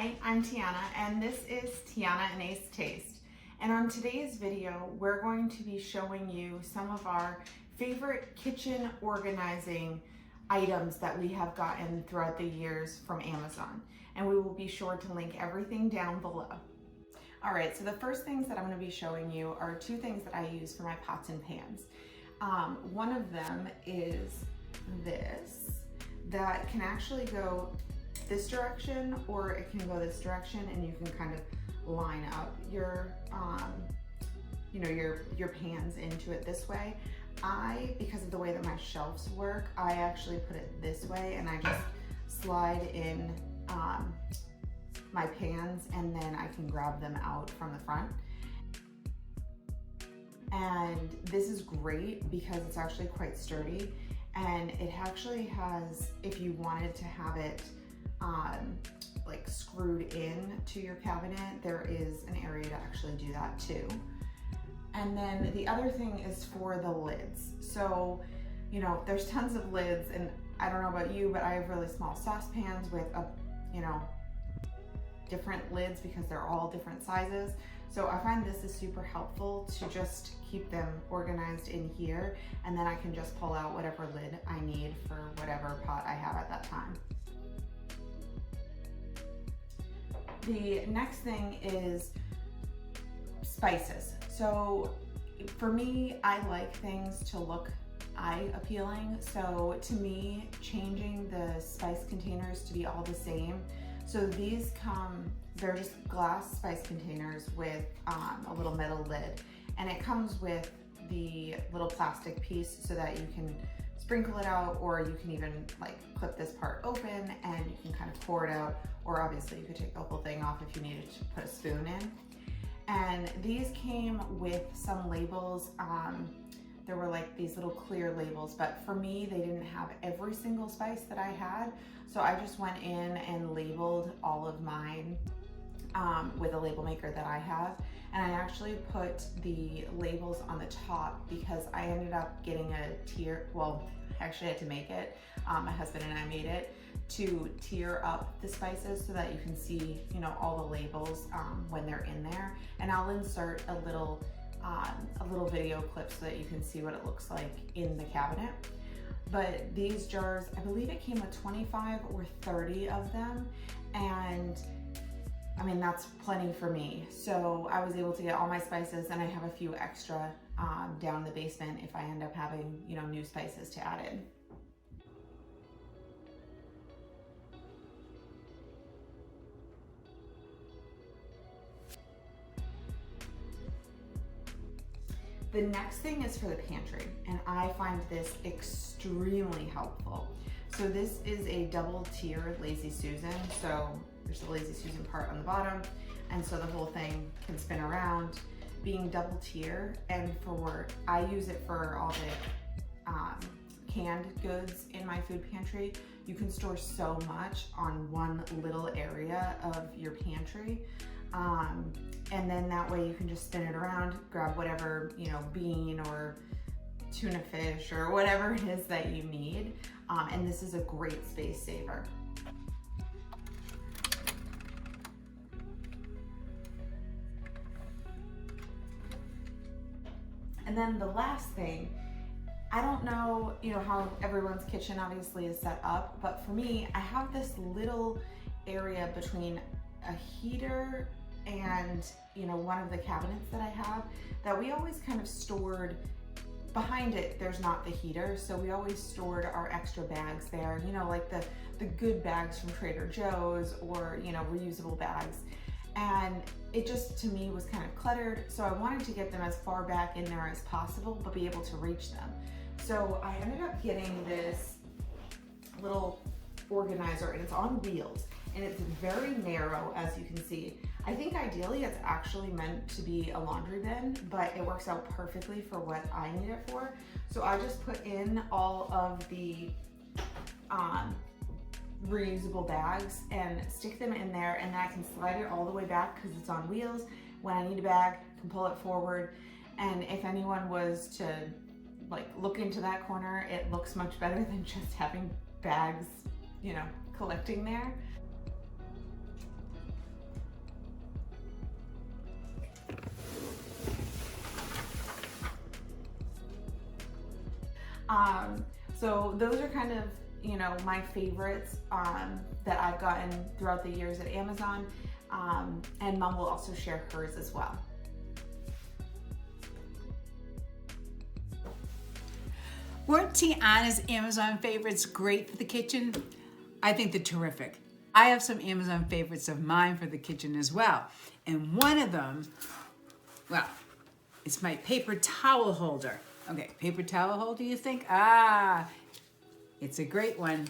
Hi, I'm Tiana, and this is Tiana and Ace Taste. And on today's video, we're going to be showing you some of our favorite kitchen organizing items that we have gotten throughout the years from Amazon. And we will be sure to link everything down below. All right, so the first things that I'm going to be showing you are two things that I use for my pots and pans. One of them is this, that can actually go this direction or it can go this direction, and you can kind of line up your your pans into it this way. Because of the way that my shelves work, I actually put it this way, and I just slide in my pans, and then I can grab them out from the front. And this is great because it's actually quite sturdy, and it actually has, if you wanted to have it like screwed in to your cabinet, there is an area to actually do that too. And then the other thing is for the lids. So, there's tons of lids, and I don't know about you, but I have really small saucepans with different lids because they're all different sizes. So I find this is super helpful to just keep them organized in here, and then I can just pull out whatever lid I need for whatever pot I have at that time. The next thing is spices. So for me, I like things to look eye appealing. So to me, changing the spice containers to be all the same. So these they're just glass spice containers with a little metal lid, and it comes with the little plastic piece so that you can sprinkle it out, or you can even like clip this part open and you can kind of pour it out, or obviously you could take the whole thing off if you needed to put a spoon in. And these came with some labels. There were like these little clear labels, but for me, they didn't have every single spice that I had. So I just went in and labeled all of mine with a label maker that I have. And I actually put the labels on the top because I ended up getting a tier, well, I actually had to make it. My husband and I made it to tier up the spices so that you can see, all the labels when they're in there. And I'll insert a little video clip so that you can see what it looks like in the cabinet. But these jars, I believe it came with 25 or 30 of them, and I mean, that's plenty for me. So I was able to get all my spices, and I have a few extra down in the basement if I end up having, new spices to add in. The next thing is for the pantry, and I find this extremely helpful. So this is a double tier Lazy Susan. So there's the Lazy Susan part on the bottom, and so the whole thing can spin around, being double tier. And I use it for all the canned goods in my food pantry. You can store so much on one little area of your pantry. And then that way you can just spin it around, grab whatever, bean or tuna fish or whatever it is that you need. And this is a great space saver. And then the last thing, I don't know, how everyone's kitchen obviously is set up, but for me, I have this little area between a heater and one of the cabinets that I have that we always kind of stored. Behind it, there's not the heater, so we always stored our extra bags there, like the good bags from Trader Joe's, or reusable bags. And it just, to me, was kind of cluttered, so I wanted to get them as far back in there as possible but be able to reach them. So I ended up getting this little organizer, and it's on wheels, and it's very narrow, as you can see. I think ideally it's actually meant to be a laundry bin, but it works out perfectly for what I need it for. So I just put in all of the reusable bags and stick them in there, and then I can slide it all the way back because it's on wheels. When I need a bag, I can pull it forward. And if anyone was to look into that corner, it looks much better than just having bags, collecting there. So those are kind of, you know, my favorites that I've gotten throughout the years at Amazon. And Mom will also share hers as well. Weren't Tianna's Amazon favorites great for the kitchen? I think they're terrific. I have some Amazon favorites of mine for the kitchen as well. And one of them, well, it's my paper towel holder. Okay, paper towel holder, you think? Ah, it's a great one.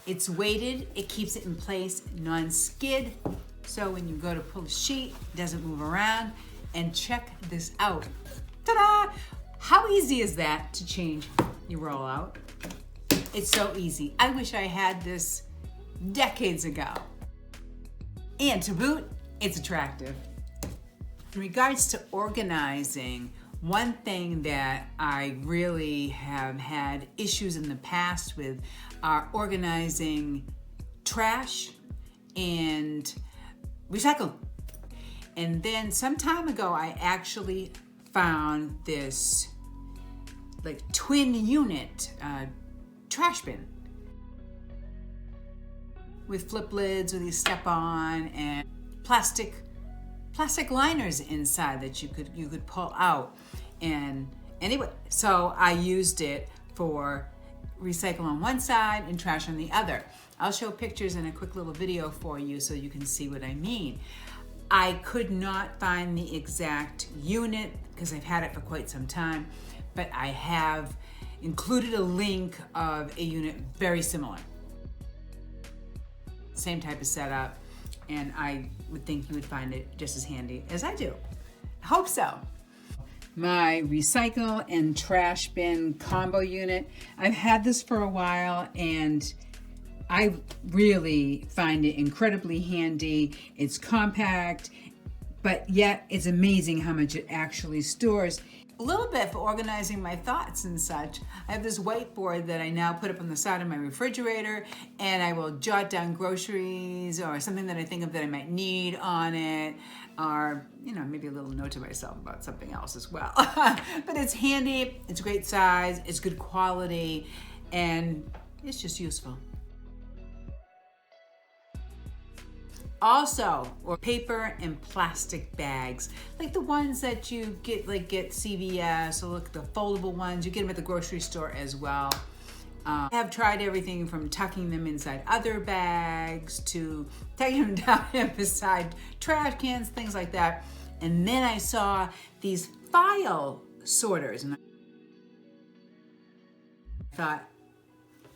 It's weighted, it keeps it in place, non-skid. So when you go to pull a sheet, it doesn't move around. And check this out. Ta-da! How easy is that to change your rollout? It's so easy. I wish I had this decades ago. And to boot, it's attractive. In regards to organizing, one thing that I really have had issues in the past with are organizing trash and recycle. And then some time ago, I actually found this like twin unit trash bin with flip lids with these step on and plastic liners inside that you could pull out. And anyway, so I used it for recycle on one side and trash on the other. I'll show pictures in a quick little video for you so you can see what I mean. I could not find the exact unit because I've had it for quite some time, but I have included a link of a unit very similar. Same type of setup, and I would think you would find it just as handy as I do. I hope so. My recycle and trash bin combo unit, I've had this for a while and I really find it incredibly handy. It's compact, but yet it's amazing how much it actually stores. A little bit for organizing my thoughts and such. I have this whiteboard that I now put up on the side of my refrigerator, and I will jot down groceries or something that I think of that I might need on it, or maybe a little note to myself about something else as well. But it's handy, it's great size, it's good quality, and it's just useful. Also, or paper and plastic bags, like the ones that you get CVS, or look, the foldable ones, you get them at the grocery store as well. I have tried everything from tucking them inside other bags to taking them down beside trash cans, things like that. And then I saw these file sorters, and I thought,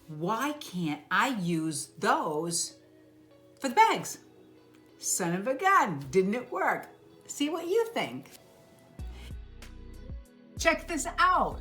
why can't I use those for the bags? Son of a gun, didn't it work? See what you think. Check this out.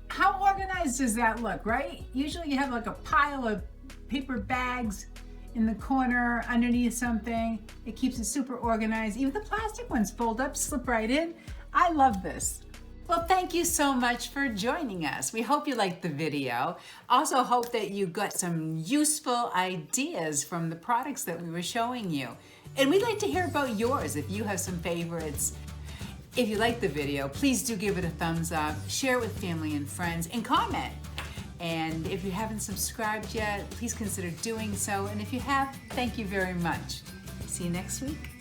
How organized does that look, right? Usually you have like a pile of paper bags in the corner underneath something. It keeps it super organized. Even the plastic ones fold up, slip right in. I love this. Well, thank you so much for joining us. We hope you liked the video. Also hope that you got some useful ideas from the products that we were showing you. And we'd like to hear about yours if you have some favorites. If you liked the video, please do give it a thumbs up, share it with family and friends, and comment. And if you haven't subscribed yet, please consider doing so. And if you have, thank you very much. See you next week.